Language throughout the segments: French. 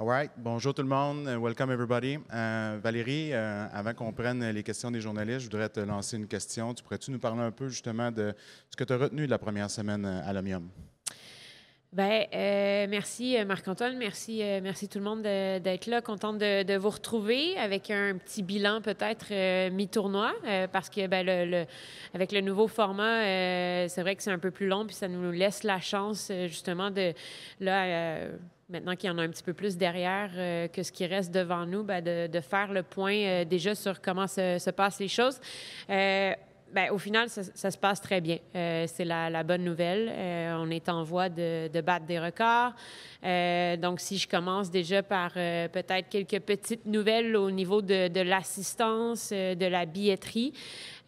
All right. Bonjour tout le monde. Welcome everybody. Valérie, avant qu'on prenne les questions des journalistes, je voudrais te lancer une question. Tu pourrais-tu nous parler un peu justement de ce que tu as retenu de la première semaine à l'Omnium? Bien, merci Marc-Antoine, merci tout le monde d'être là. Contente de vous retrouver avec un petit bilan peut-être mi-tournoi parce que avec le nouveau format, c'est vrai que c'est un peu plus long puis ça nous laisse la chance justement de là. Maintenant qu'il y en a un petit peu plus derrière que ce qui reste devant nous, de faire le point déjà sur comment se passent les choses. Au final, ça se passe très bien. C'est la bonne nouvelle. On est en voie de battre des records. Donc, si je commence déjà par peut-être quelques petites nouvelles au niveau de l'assistance, de la billetterie,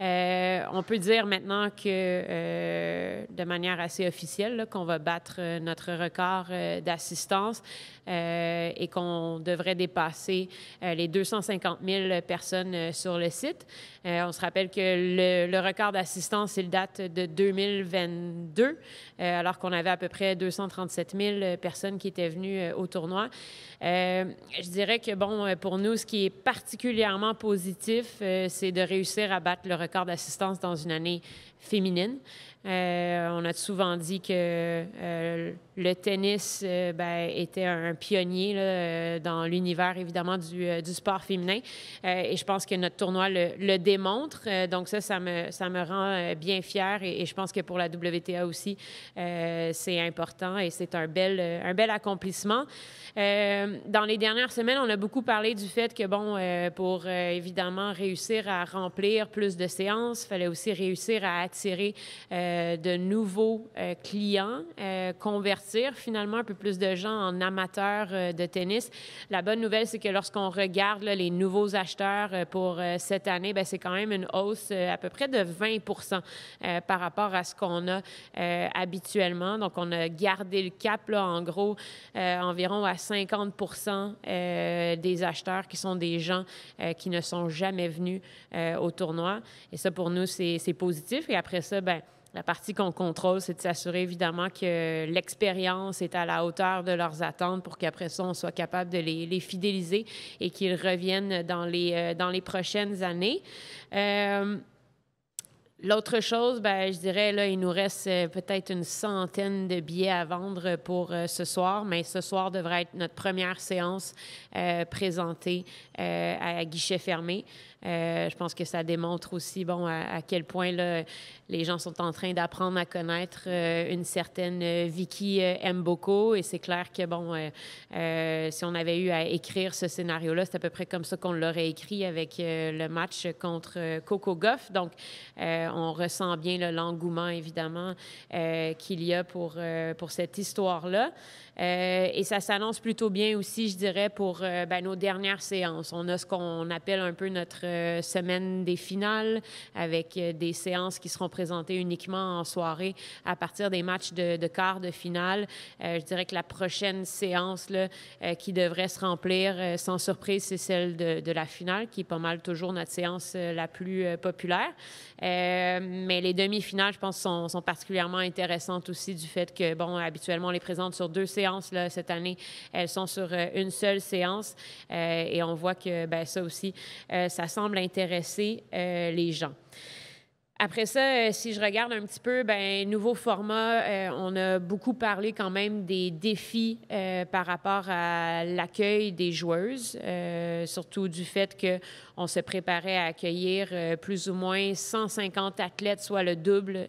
on peut dire maintenant que, de manière assez officielle, là, qu'on va battre notre record d'assistance et qu'on devrait dépasser les 250 000 personnes sur le site. On se rappelle que le record d'assistance, il date de 2022, alors qu'on avait à peu près 237 000 personnes qui étaient venues au tournoi. Je dirais que, bon, pour nous, ce qui est particulièrement positif, c'est de réussir à battre le record d'assistance dans une année féminine. On a souvent dit que le tennis était un pionnier là, dans l'univers, évidemment, du sport féminin. Et je pense que notre tournoi le démontre. Donc ça me rend bien fière. Et je pense que pour la WTA aussi, c'est important et c'est un bel accomplissement. Dans les dernières semaines, on a beaucoup parlé du fait que, bon, pour évidemment réussir à remplir plus de séances, il fallait aussi réussir à attirer de nouveaux clients, convertir finalement un peu plus de gens en amateurs de tennis. La bonne nouvelle, c'est que lorsqu'on regarde là, les nouveaux acheteurs pour cette année, bien, c'est quand même une hausse à peu près de 20 par rapport à ce qu'on a habituellement. Donc, on a gardé le cap, là, en gros, environ à 50 des acheteurs qui sont des gens qui ne sont jamais venus au tournoi. Et ça, pour nous, c'est positif. Et après ça, bien, la partie qu'on contrôle, c'est de s'assurer évidemment que l'expérience est à la hauteur de leurs attentes pour qu'après ça, on soit capable de les fidéliser et qu'ils reviennent dans les prochaines années. L'autre chose, bien, je dirais, là, il nous reste peut-être une centaine de billets à vendre pour ce soir, mais ce soir devrait être notre première séance présentée à guichet fermé. Je pense que ça démontre aussi, bon, à quel point là, les gens sont en train d'apprendre à connaître une certaine Vicky Mboko. Et c'est clair que, bon, si on avait eu à écrire ce scénario-là, c'est à peu près comme ça qu'on l'aurait écrit avec le match contre Coco Gauff. Donc, on ressent bien là, l'engouement, évidemment, qu'il y a pour cette histoire-là. Et ça s'annonce plutôt bien aussi, je dirais, pour nos dernières séances. On a ce qu'on appelle un peu notre semaine des finales avec des séances qui seront présentées uniquement en soirée à partir des matchs de quart de finale. Je dirais que la prochaine séance là, qui devrait se remplir sans surprise, c'est celle de la finale, qui est pas mal toujours notre séance la plus populaire. Mais les demi-finales, je pense, sont particulièrement intéressantes aussi du fait que, bon, habituellement, on les présente sur 2 séances. Là, cette année, elles sont sur une seule séance. Et on voit que ben, ça aussi, ça semble intéresser les gens. Après ça, si je regarde un petit peu, ben nouveau format, on a beaucoup parlé quand même des défis par rapport à l'accueil des joueuses, surtout du fait qu'on se préparait à accueillir plus ou moins 150 athlètes, soit le double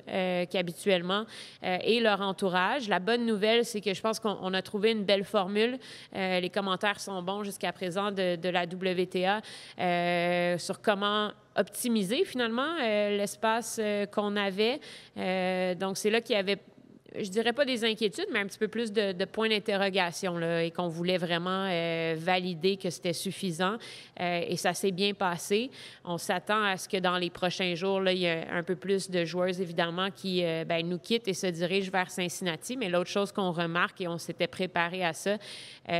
qu'habituellement, et leur entourage. La bonne nouvelle, c'est que je pense qu'on a trouvé une belle formule. Les commentaires sont bons jusqu'à présent de la WTA sur comment optimiser finalement l'espace qu'on avait. Donc, c'est là qu'il y avait, je dirais pas des inquiétudes, mais un petit peu plus de points d'interrogation là, et qu'on voulait vraiment valider que c'était suffisant. Et ça s'est bien passé. On s'attend à ce que dans les prochains jours, là, il y ait un peu plus de joueuses, évidemment, qui nous quittent et se dirigent vers Cincinnati. Mais l'autre chose qu'on remarque, et on s'était préparé à ça,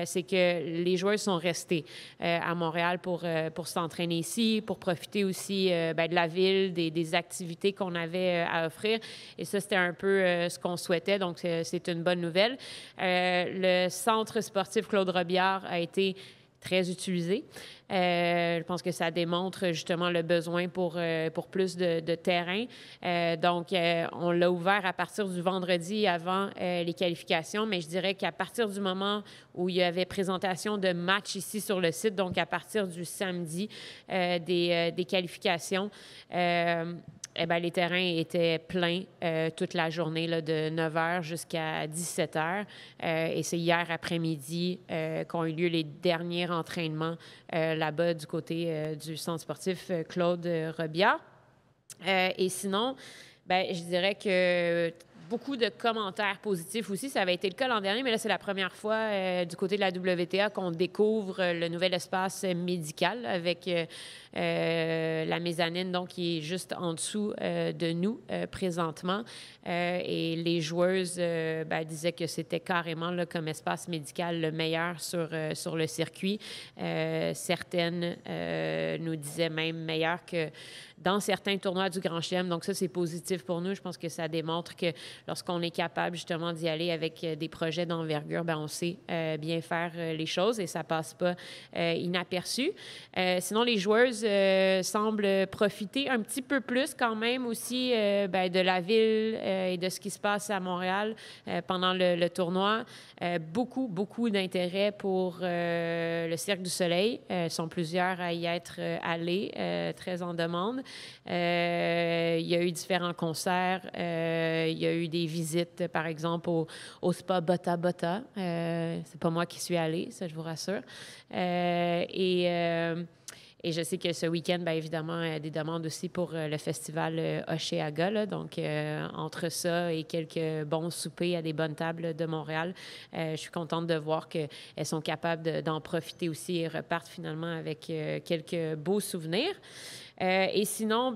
c'est que les joueuses sont restées à Montréal pour s'entraîner ici, pour profiter aussi de la ville, des activités qu'on avait à offrir. Et ça, c'était un peu ce qu'on souhaitait souhaitait, donc c'est une bonne nouvelle. Le centre sportif Claude Robillard a été très utilisé. Je pense que ça démontre justement le besoin pour plus de terrain. Donc, on l'a ouvert à partir du vendredi avant les qualifications, mais je dirais qu'à partir du moment où il y avait présentation de matchs ici sur le site, donc à partir du samedi des qualifications, les terrains étaient pleins toute la journée, là, de 9 h jusqu'à 17 h. Et c'est hier après-midi qu'ont eu lieu les derniers entraînements là-bas du côté du centre sportif Claude Robillard. Et sinon, je dirais que beaucoup de commentaires positifs aussi. Ça avait été le cas l'an dernier, mais là, c'est la première fois du côté de la WTA qu'on découvre le nouvel espace médical avec la mezzanine, donc, qui est juste en dessous de nous présentement. Et les joueuses disaient que c'était carrément là, comme espace médical le meilleur sur le circuit. Certaines nous disaient même meilleur que dans certains tournois du Grand Chelem. Donc ça, c'est positif pour nous. Je pense que ça démontre que lorsqu'on est capable justement d'y aller avec des projets d'envergure, on sait bien faire les choses et ça passe pas inaperçu. Sinon, les joueuses semblent profiter un petit peu plus quand même aussi de la ville et de ce qui se passe à Montréal pendant le tournoi. Beaucoup d'intérêt pour le Cirque du Soleil. Ils sont plusieurs à y être allés, très en demande. Il y a eu différents concerts. Il y a eu des visites, par exemple, au spa Bota Bota. C'est pas moi qui suis allée, ça, je vous rassure. Et je sais que ce week-end, évidemment, il y a des demandes aussi pour le festival Oshéaga. Là. Donc, entre ça et quelques bons soupers à des bonnes tables de Montréal, je suis contente de voir qu'elles sont capables d'en profiter aussi et repartent finalement avec quelques beaux souvenirs. Et sinon,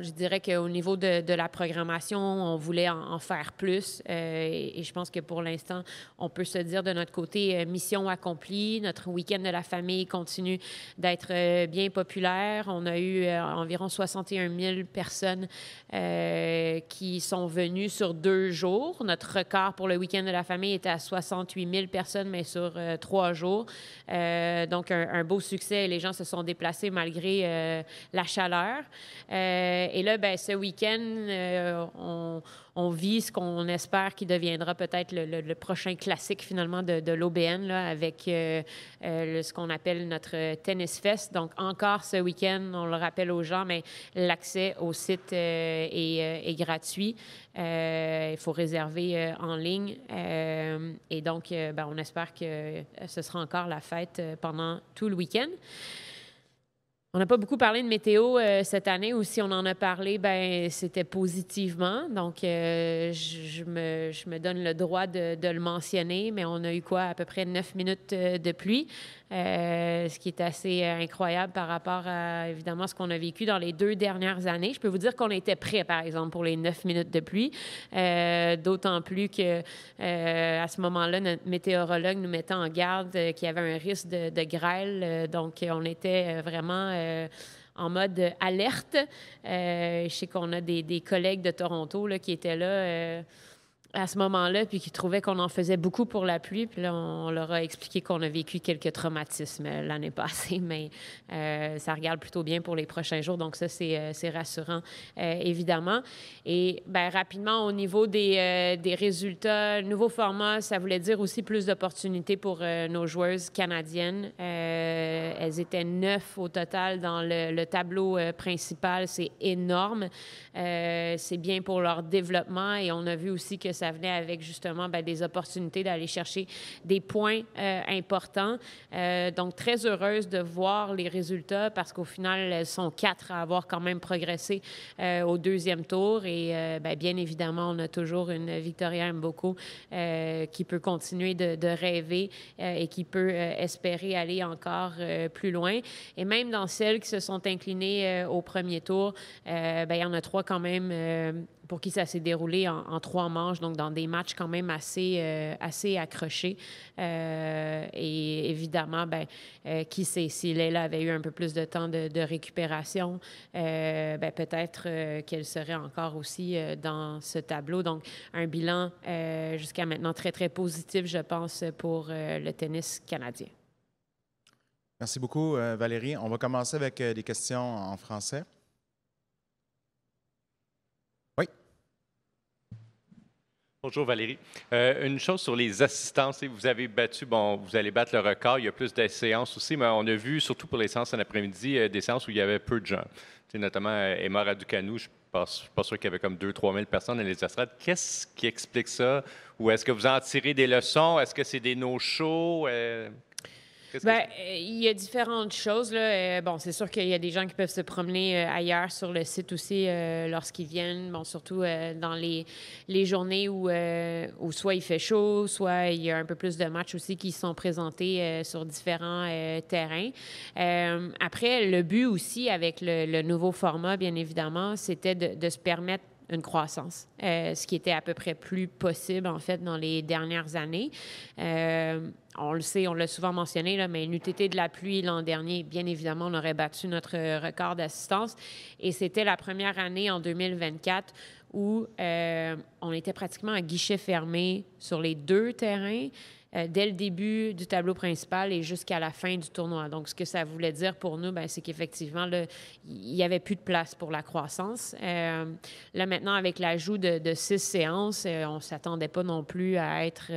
je dirais qu'au niveau de la programmation, on voulait en faire plus. Et je pense que pour l'instant, on peut se dire de notre côté, mission accomplie. Notre week-end de la famille continue d'être bien populaire. On a eu environ 61 000 personnes qui sont venues sur 2 jours. Notre record pour le week-end de la famille était à 68 000 personnes, mais sur 3 jours. Donc, un beau succès. Les gens se sont déplacés malgré la chaleur. Et là, ce week-end, on vit ce qu'on espère qui deviendra peut-être le prochain classique, finalement, de l'OBN, là, avec ce qu'on appelle notre Tennis Fest. Donc, encore ce week-end, on le rappelle aux gens, mais l'accès au site est gratuit. Il faut réserver en ligne. Et donc, on espère que ce sera encore la fête pendant tout le week-end. On n'a pas beaucoup parlé de météo cette année, ou si on en a parlé, c'était positivement. Donc, je me donne le droit de le mentionner, mais on a eu à peu près 9 minutes de pluie, ce qui est assez incroyable par rapport à, évidemment, ce qu'on a vécu dans les 2 dernières années. Je peux vous dire qu'on était prêts, par exemple, pour les 9 minutes de pluie, d'autant plus que à ce moment-là, notre météorologue nous mettait en garde qu'il y avait un risque de grêle. Donc, on était vraiment en mode alerte. Je sais qu'on a des collègues de Toronto là, qui étaient là à ce moment-là, puis qui trouvaient qu'on en faisait beaucoup pour la pluie. Puis là, on leur a expliqué qu'on a vécu quelques traumatismes l'année passée, mais ça regarde plutôt bien pour les prochains jours. Donc ça, c'est rassurant, évidemment. Et rapidement, au niveau des résultats, nouveau format, ça voulait dire aussi plus d'opportunités pour nos joueuses canadiennes. Elles étaient 9 au total dans le tableau principal. C'est énorme. C'est bien pour leur développement et on a vu aussi que ça venait avec justement des opportunités d'aller chercher des points importants. Donc, très heureuse de voir les résultats parce qu'au final, elles sont 4 à avoir quand même progressé au 2e tour. Et bien évidemment, on a toujours une Victoria Mboko qui peut continuer de rêver et qui peut espérer aller encore plus loin. Et même dans celles qui se sont inclinées au premier tour, il y en a 3 quand même pour qui ça s'est déroulé en 3 manches, donc dans des matchs quand même assez accrochés. Et évidemment, qui sait, si Leila avait eu un peu plus de temps de récupération, peut-être qu'elle serait encore aussi dans ce tableau. Donc, un bilan jusqu'à maintenant très, très positif, je pense, pour le tennis canadien. Merci beaucoup, Valérie. On va commencer avec des questions en français. Oui. Bonjour Valérie. Une chose sur les assistances, vous avez battu, vous allez battre le record, il y a plus de séances aussi, mais on a vu, surtout pour les séances en après-midi, des séances où il y avait peu de gens. Notamment Emma Raducanu, je ne suis pas sûr qu'il y avait comme 2 000 à 3 000 personnes dans les estrades. Qu'est-ce qui explique ça? Ou est-ce que vous en tirez des leçons? Est-ce que c'est des no-shows? Il y a différentes choses, là. C'est sûr qu'il y a des gens qui peuvent se promener ailleurs sur le site aussi lorsqu'ils viennent. Surtout dans les journées où soit il fait chaud, soit il y a un peu plus de matchs aussi qui sont présentés sur différents terrains. Après, le but aussi avec le nouveau format, bien évidemment, c'était de se permettre une croissance, ce qui était à peu près plus possible, en fait, dans les dernières années. On le sait, on l'a souvent mentionné, là, mais n'eût été de la pluie l'an dernier, bien évidemment, on aurait battu notre record d'assistance. Et c'était la première année en 2024 où on était pratiquement à guichet fermé sur les 2 terrains dès le début du tableau principal et jusqu'à la fin du tournoi. Donc, ce que ça voulait dire pour nous, c'est qu'effectivement, il n'y avait plus de place pour la croissance. Là, maintenant, avec l'ajout de 6 séances, on ne s'attendait pas non plus à être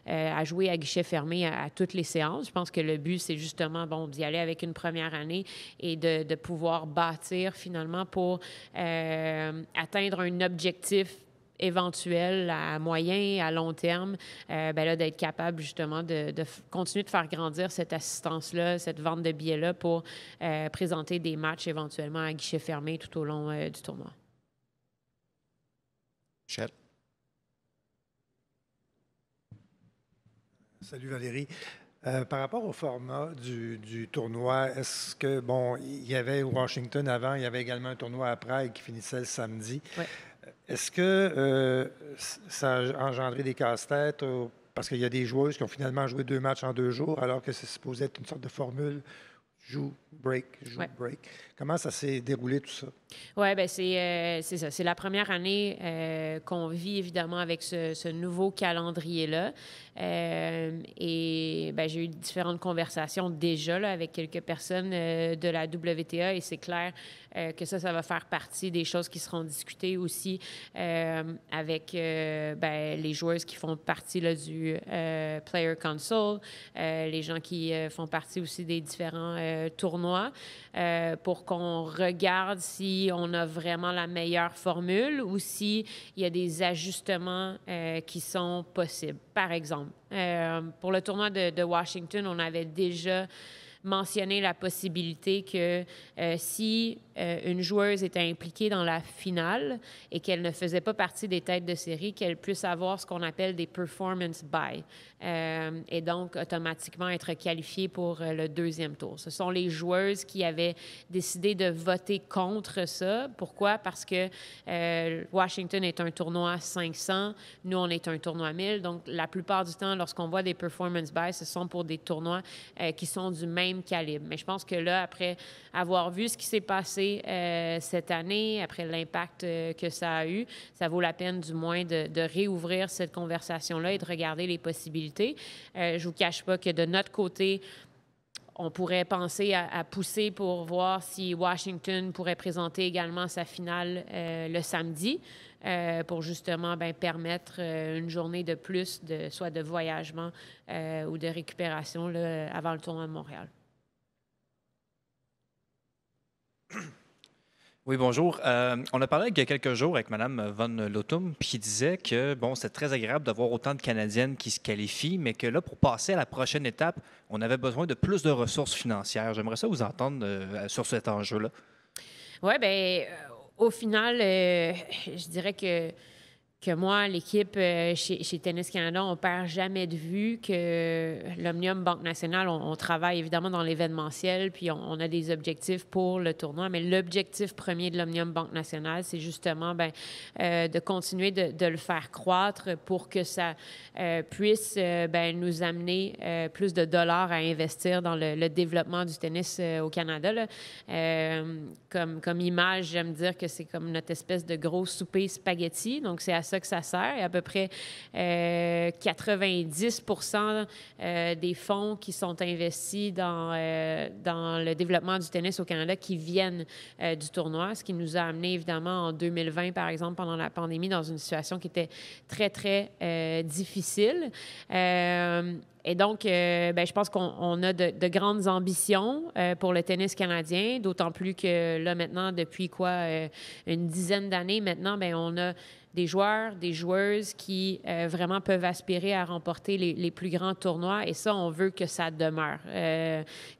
à jouer à guichet fermé à toutes les séances. Je pense que le but, c'est justement d'y aller avec une première année et de pouvoir bâtir finalement pour atteindre un objectif éventuel à moyen, à long terme, d'être capable justement de continuer de faire grandir cette assistance-là, cette vente de billets-là pour présenter des matchs éventuellement à guichet fermé tout au long du tournoi. Michel. Salut Valérie. Par rapport au format du tournoi, est-ce que, il y avait Washington avant, il y avait également un tournoi à Prague qui finissait le samedi. Ouais. Est-ce que ça a engendré des casse-têtes parce qu'il y a des joueuses qui ont finalement joué 2 matchs en 2 jours alors que c'est supposé être une sorte de formule joue, break, joue, break. Comment ça s'est déroulé tout ça? Oui, c'est ça. C'est la première année qu'on vit évidemment avec ce nouveau calendrier-là. Et j'ai eu différentes conversations déjà là, avec quelques personnes de la WTA et c'est clair que ça va faire partie des choses qui seront discutées aussi avec les joueuses qui font partie là, du Player Console, les gens qui font partie aussi des différents tournois pour qu'on regarde si on a vraiment la meilleure formule ou s'il y a des ajustements qui sont possibles. Par exemple, pour le tournoi de Washington, on avait déjà mentionné la possibilité que si une joueuse était impliquée dans la finale et qu'elle ne faisait pas partie des têtes de série, qu'elle puisse avoir ce qu'on appelle des performance buy et donc automatiquement être qualifiée pour le 2e tour. Ce sont les joueuses qui avaient décidé de voter contre ça. Pourquoi? Parce que Washington est un tournoi 500, nous, on est un tournoi 1000. Donc, la plupart du temps, lorsqu'on voit des performance buy, ce sont pour des tournois qui sont du même calibre. Mais je pense que là, après avoir vu ce qui s'est passé cette année, après l'impact que ça a eu, ça vaut la peine du moins de réouvrir cette conversation-là et de regarder les possibilités. Je ne vous cache pas que de notre côté, on pourrait penser à pousser pour voir si Washington pourrait présenter également sa finale le samedi pour justement permettre une journée de plus, soit de voyagement ou de récupération là, avant le tournoi de Montréal. Oui, bonjour. On a parlé il y a quelques jours avec Mme Von Lottum, puis qui disait que, c'est très agréable d'avoir autant de Canadiennes qui se qualifient, mais que là, pour passer à la prochaine étape, on avait besoin de plus de ressources financières. J'aimerais ça vous entendre sur cet enjeu-là. Oui, au final, je dirais que que moi, l'équipe chez Tennis Canada, on ne perd jamais de vue que l'Omnium Banque Nationale, on travaille évidemment dans l'événementiel, puis on a des objectifs pour le tournoi, mais l'objectif premier de l'Omnium Banque Nationale, c'est justement de continuer de le faire croître pour que ça puisse nous amener plus de dollars à investir dans le développement du tennis au Canada. Là. Comme image, j'aime dire que c'est comme notre espèce de gros souper spaghetti, donc c'est à ça que ça sert. Il y a à peu près 90 des fonds qui sont investis dans le développement du tennis au Canada qui viennent du tournoi, ce qui nous a amené évidemment en 2020, par exemple, pendant la pandémie, dans une situation qui était très, très difficile. Et donc, je pense qu'on a de grandes ambitions pour le tennis canadien, d'autant plus que là, maintenant, depuis une dizaine d'années maintenant, on a des joueurs, des joueuses qui vraiment peuvent aspirer à remporter les plus grands tournois. Et ça, on veut que ça demeure.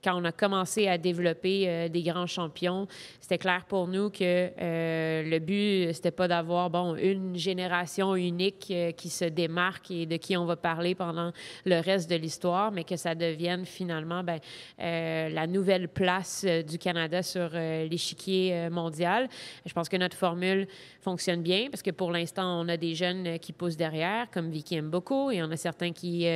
Quand on a commencé à développer des grands champions, c'était clair pour nous que le but, c'était pas d'avoir une génération unique qui se démarque et de qui on va parler pendant le reste de l'histoire, mais que ça devienne finalement la nouvelle place du Canada sur l'échiquier mondial. Je pense que notre formule fonctionne bien parce que pour l'instant, on a des jeunes qui poussent derrière, comme Vicky Mboko, et on a certains qui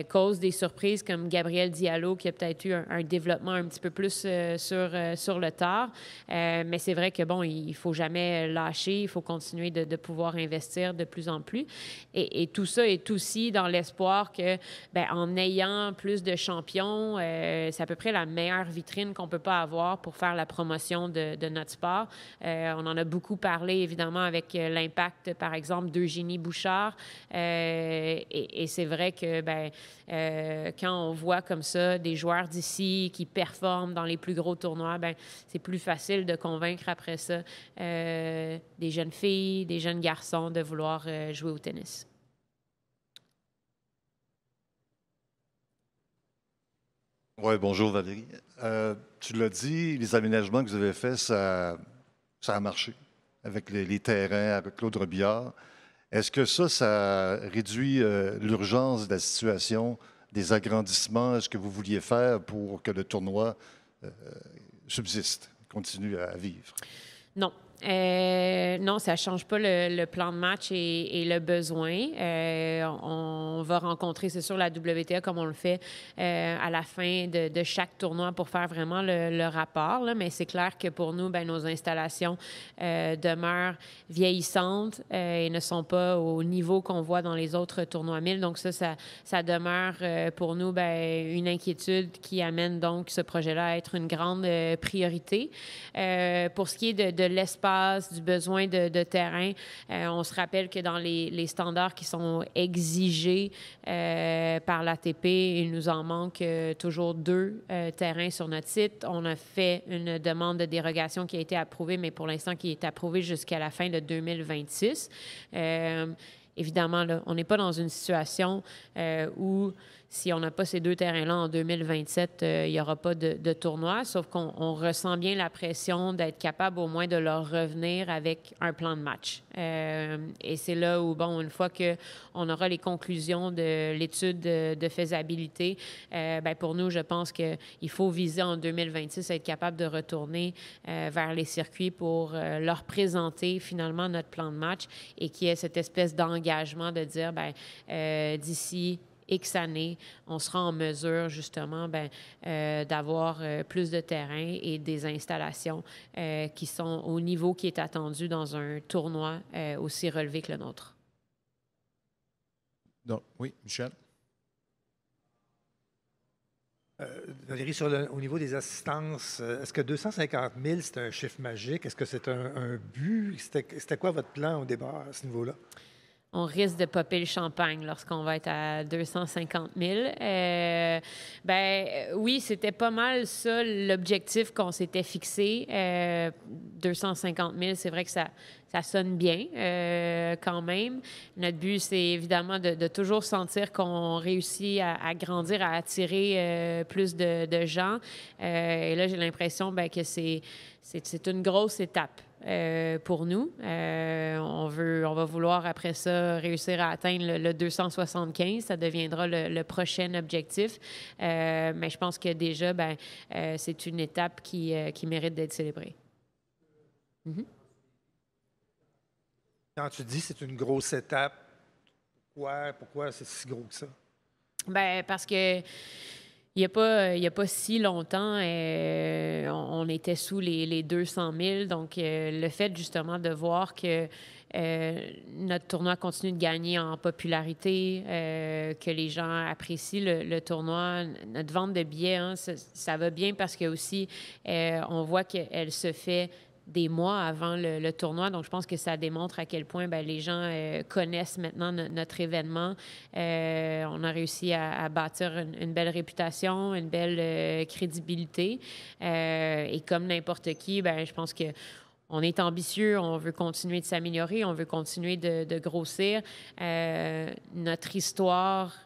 causent des surprises, comme Gabriel Diallo, qui a peut-être eu un développement un petit peu plus sur le tard. Mais c'est vrai que, il ne faut jamais lâcher, il faut continuer de pouvoir investir de plus en plus. Et tout ça est aussi dans l'espoir que, en ayant plus de champions, c'est à peu près la meilleure vitrine qu'on ne peut pas avoir pour faire la promotion de notre sport. On en a beaucoup parlé, évidemment, avec l'impact, par exemple, d'Eugénie Bouchard. Et c'est vrai que quand on voit comme ça des joueurs d'ici qui performent dans les plus gros tournois, c'est plus facile de convaincre après ça des jeunes filles, des jeunes garçons de vouloir jouer au tennis. Oui, bonjour Valérie. Tu l'as dit, les aménagements que vous avez faits, ça a marché avec les terrains, avec Claude Robillard. Est-ce que ça réduit l'urgence de la situation, des agrandissements? Est-ce que vous vouliez faire pour que le tournoi subsiste, continue à vivre? Non. Non, ça ne change pas le plan de match et le besoin. On va rencontrer, c'est sûr, la WTA comme on le fait à la fin de chaque tournoi pour faire vraiment le rapport. Là. Mais c'est clair que pour nous, nos installations demeurent vieillissantes et ne sont pas au niveau qu'on voit dans les autres tournois 1000. Donc ça demeure pour nous une inquiétude qui amène donc ce projet-là à être une grande priorité. Pour ce qui est de l'espace, du besoin de terrain. On se rappelle que dans les standards qui sont exigés par l'ATP, il nous en manque toujours 2 terrains sur notre site. On a fait une demande de dérogation qui a été approuvée, mais pour l'instant qui est approuvée jusqu'à la fin de 2026. Évidemment, là, on n'est pas dans une situation où si on n'a pas ces 2 terrains-là en 2027, il n'y aura pas de tournoi, sauf qu'on ressent bien la pression d'être capable au moins de leur revenir avec un plan de match. Et c'est là où, une fois qu'on aura les conclusions de l'étude de faisabilité, pour nous, je pense qu'il faut viser en 2026 à être capable de retourner vers les circuits pour leur présenter finalement notre plan de match et qu'il y ait cette espèce d'engagement de dire, d'ici X années, on sera en mesure justement d'avoir plus de terrain et des installations qui sont au niveau qui est attendu dans un tournoi aussi relevé que le nôtre. Donc, oui, Michel? Valérie, au niveau des assistances, est-ce que 250 000, c'est un chiffre magique? Est-ce que c'est un but? C'était quoi votre plan au départ à ce niveau-là? On risque de popper le champagne lorsqu'on va être à 250 000. Oui, c'était pas mal ça l'objectif qu'on s'était fixé. 250 000, c'est vrai que ça sonne bien quand même. Notre but, c'est évidemment de toujours sentir qu'on réussit à grandir, à attirer plus de gens. Et là, j'ai l'impression que c'est une grosse étape. pour nous. On va vouloir après ça réussir à atteindre le 275. Ça deviendra le prochain objectif. Mais je pense que déjà, c'est une étape qui mérite d'être célébrée. Mm-hmm. Quand tu dis que c'est une grosse étape, pourquoi c'est si gros que ça? Bien, parce que il n'y a pas si longtemps, on était sous les 200 000. Donc, le fait justement de voir que notre tournoi continue de gagner en popularité, que les gens apprécient le tournoi, notre vente de billets, hein, ça va bien parce que aussi, on voit qu'elle se fait des mois avant le tournoi. Donc, je pense que ça démontre à quel point les gens connaissent maintenant notre événement. On a réussi à bâtir une belle réputation, une belle crédibilité. Et comme n'importe qui, je pense que on est ambitieux, on veut continuer de s'améliorer, on veut continuer de grossir. Notre histoire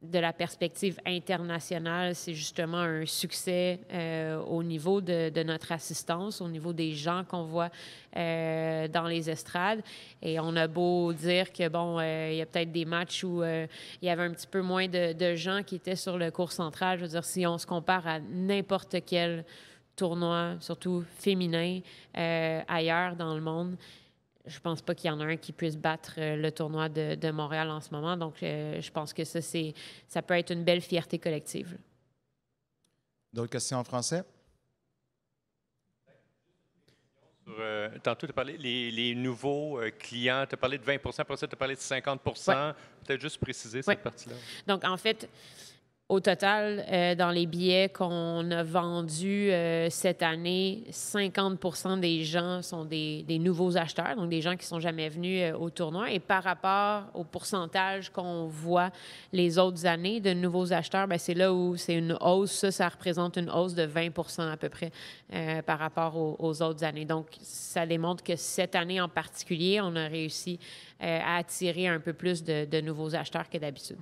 de la perspective internationale, c'est justement un succès au niveau de notre assistance, au niveau des gens qu'on voit dans les estrades. Et on a beau dire que, il y a peut-être des matchs où il y avait un petit peu moins de gens qui étaient sur le court central. Je veux dire, si on se compare à n'importe quel tournoi, surtout féminin, ailleurs dans le monde, je pense pas qu'il y en a un qui puisse battre le tournoi de Montréal en ce moment. Donc, je pense que ça peut être une belle fierté collective. D'autres questions en français? Tantôt, tu as parlé les nouveaux clients. Tu as parlé de 20 après ça, tu as parlé de 50 Ouais. Peut-être juste préciser cette partie-là. Donc, en fait, au total, dans les billets qu'on a vendus cette année, 50 des gens sont des nouveaux acheteurs, donc des gens qui ne sont jamais venus au tournoi. Et par rapport au pourcentage qu'on voit les autres années de nouveaux acheteurs, c'est là où c'est une hausse. Ça représente une hausse de 20 à peu près par rapport aux autres années. Donc, ça démontre que cette année en particulier, on a réussi à attirer un peu plus de nouveaux acheteurs que d'habitude.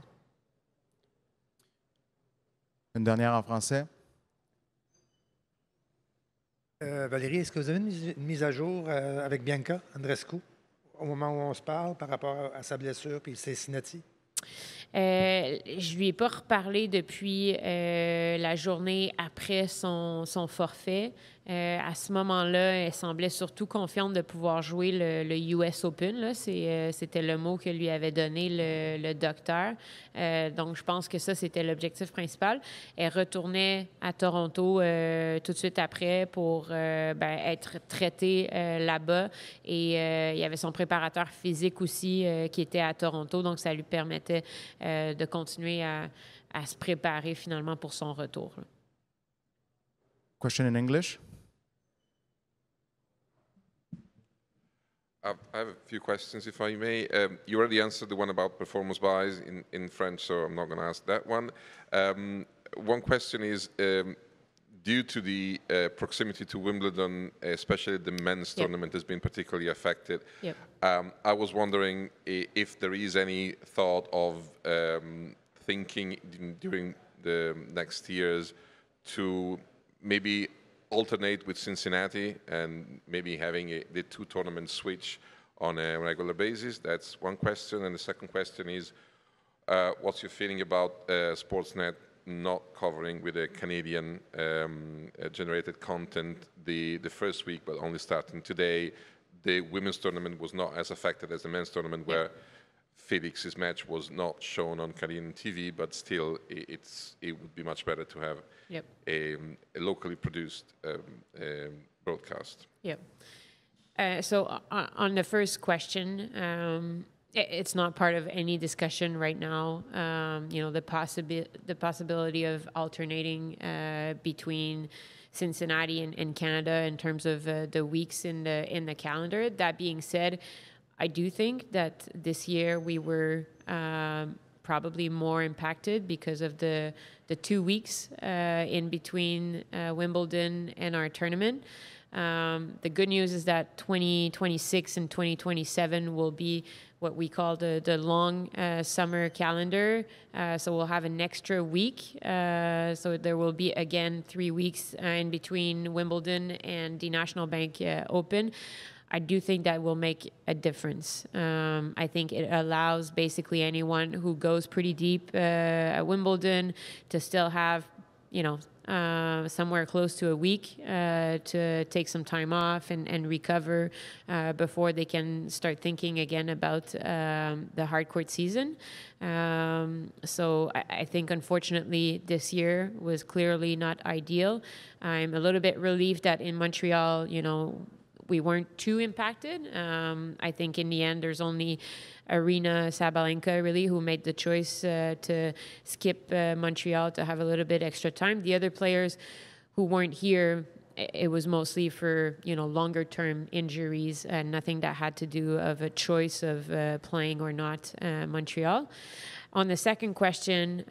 Une dernière en français. Valérie, est-ce que vous avez une mise à jour avec Bianca Andreescu au moment où on se parle par rapport à sa blessure et Cincinnati? Je lui ai pas reparlé depuis la journée après son forfait. À ce moment-là, elle semblait surtout confiante de pouvoir jouer le US Open. Là. C'était le mot que lui avait donné le docteur. Donc, je pense que ça, c'était l'objectif principal. Elle retournait à Toronto tout de suite après pour être traitée là-bas. Et il y avait son préparateur physique aussi qui était à Toronto. Donc, ça lui permettait de continuer à se préparer finalement pour son retour. Là. Question in English? I have a few questions, if I may. You already answered the one about performance buys in French, so I'm not going to ask that one. One question is, due to the proximity to Wimbledon, especially the men's tournament has been particularly affected. Yep. I was wondering if there is any thought of thinking during the next years to maybe alternate with Cincinnati and maybe having the two tournaments switch on a regular basis. That's one question. And the second question is, what's your feeling about Sportsnet not covering with a Canadian generated content the first week, but only starting today? The women's tournament was not as affected as the men's tournament, where Felix's match was not shown on Canadian TV, but still it would be much better to have a locally produced broadcast. Yep. So on the first question, it's not part of any discussion right now. The possibility of alternating between Cincinnati and Canada in terms of the weeks in the calendar. That being said, I do think that this year we were probably more impacted because of the 2 weeks in between Wimbledon and our tournament. The good news is that 2026 and 2027 will be what we call the long summer calendar. So we'll have an extra week. So there will be, again, 3 weeks in between Wimbledon and the National Bank Open. I do think that will make a difference. I think it allows basically anyone who goes pretty deep at Wimbledon to still have, somewhere close to a week to take some time off and recover before they can start thinking again about the hard court season. So I think, unfortunately, this year was clearly not ideal. I'm a little bit relieved that in Montreal, we weren't too impacted. I think in the end, there's only Aryna Sabalenka, really, who made the choice to skip Montreal to have a little bit extra time. The other players who weren't here, it was mostly for, longer-term injuries and nothing that had to do of a choice of playing or not Montreal. On the second question,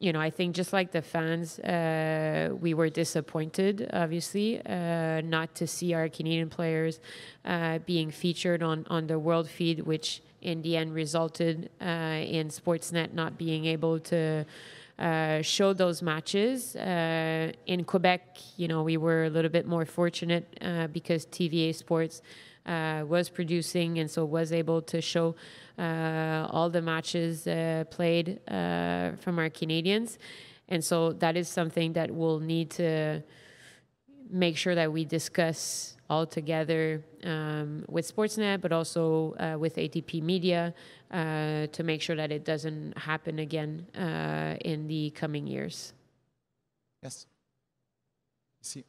I think just like the fans, we were disappointed, obviously, not to see our Canadian players being featured on the world feed, which in the end resulted in Sportsnet not being able to show those matches. In Quebec, we were a little bit more fortunate because TVA Sports was producing and so was able to show all the matches played from our Canadians. And so that is something that we'll need to make sure that we discuss all together with Sportsnet, but also with ATP Media to make sure that it doesn't happen again in the coming years. Yes. See.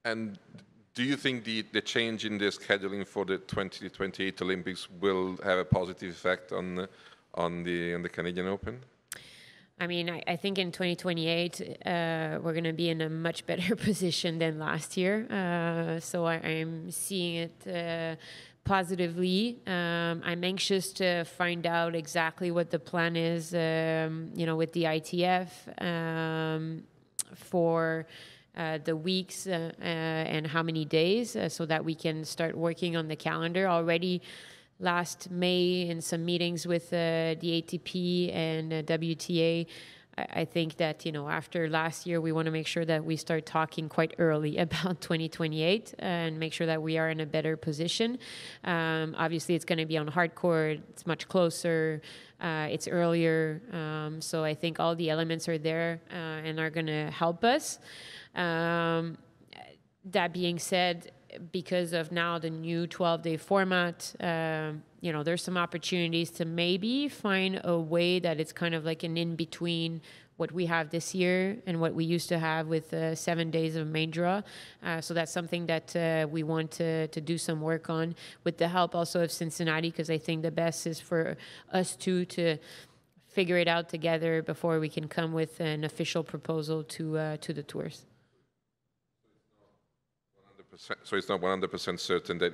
And do you think the change in the scheduling for the 2028 Olympics will have a positive effect on the Canadian Open? I mean, I think in 2028, we're going to be in a much better position than last year. So I'm seeing it positively. I'm anxious to find out exactly what the plan is, with the ITF for the weeks and how many days so that we can start working on the calendar. Already last May in some meetings with the ATP and WTA, I think that, after last year, we want to make sure that we start talking quite early about 2028 and make sure that we are in a better position. Obviously, it's going to be on hard court. It's much closer. It's earlier. So I think all the elements are there and are going to help us. That being said, because of now the new 12-day format, there's some opportunities to maybe find a way that it's kind of like an in-between what we have this year and what we used to have with 7 days of main draw. So that's something that we want to do some work on with the help also of Cincinnati, because I think the best is for us two to figure it out together before we can come with an official proposal to the tours. So it's not 100% certain that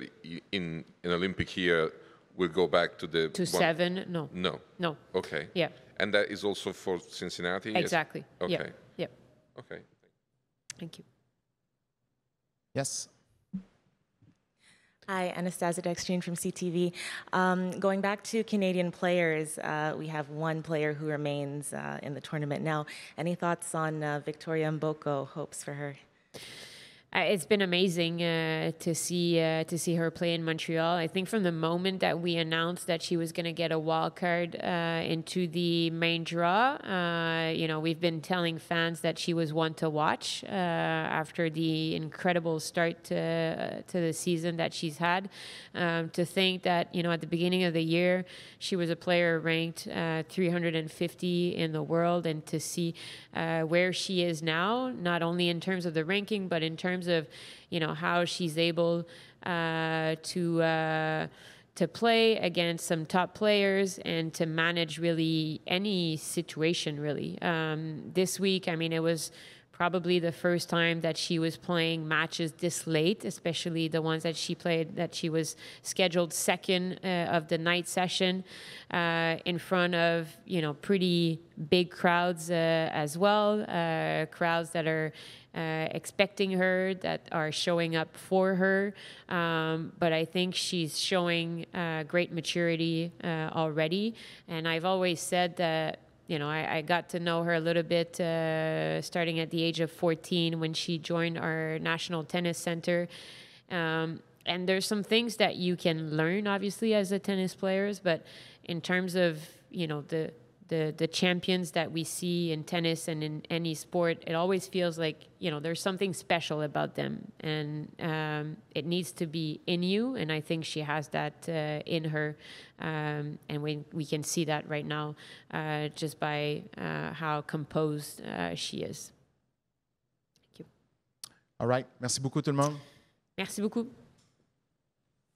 in an Olympic year we'll go back to the... To 7? No. No? No. Okay. Yeah. And that is also for Cincinnati? Exactly. Okay. Yep. Yep. Okay. Thank you. Yes. Hi, Anastasia Dextrine from CTV. Going back to Canadian players, we have one player who remains in the tournament now. Any thoughts on Victoria Mboko? Hopes for her? It's been amazing to see her play in Montreal. I think from the moment that we announced that she was going to get a wild card into the main draw, we've been telling fans that she was one to watch after the incredible start to the season that she's had. To think that, at the beginning of the year, she was a player ranked 350 in the world, and to see where she is now, not only in terms of the ranking, but in terms of how she's able to play against some top players and to manage really any situation really. This week, it was probably the first time that she was playing matches this late, especially the ones that she was scheduled second of the night session in front of, pretty big crowds as well, crowds that are expecting her, that are showing up for her. But I think she's showing great maturity already. And I've always said that, I got to know her a little bit starting at the age of 14 when she joined our National Tennis Center. And there's some things that you can learn, obviously, as a tennis players, but in terms of, the champions that we see in tennis and in any sport, it always feels like, there's something special about them. And it needs to be in you. And I think she has that in her. And we can see that right now just by how composed she is. Thank you. All right. Merci beaucoup tout le monde. Merci beaucoup.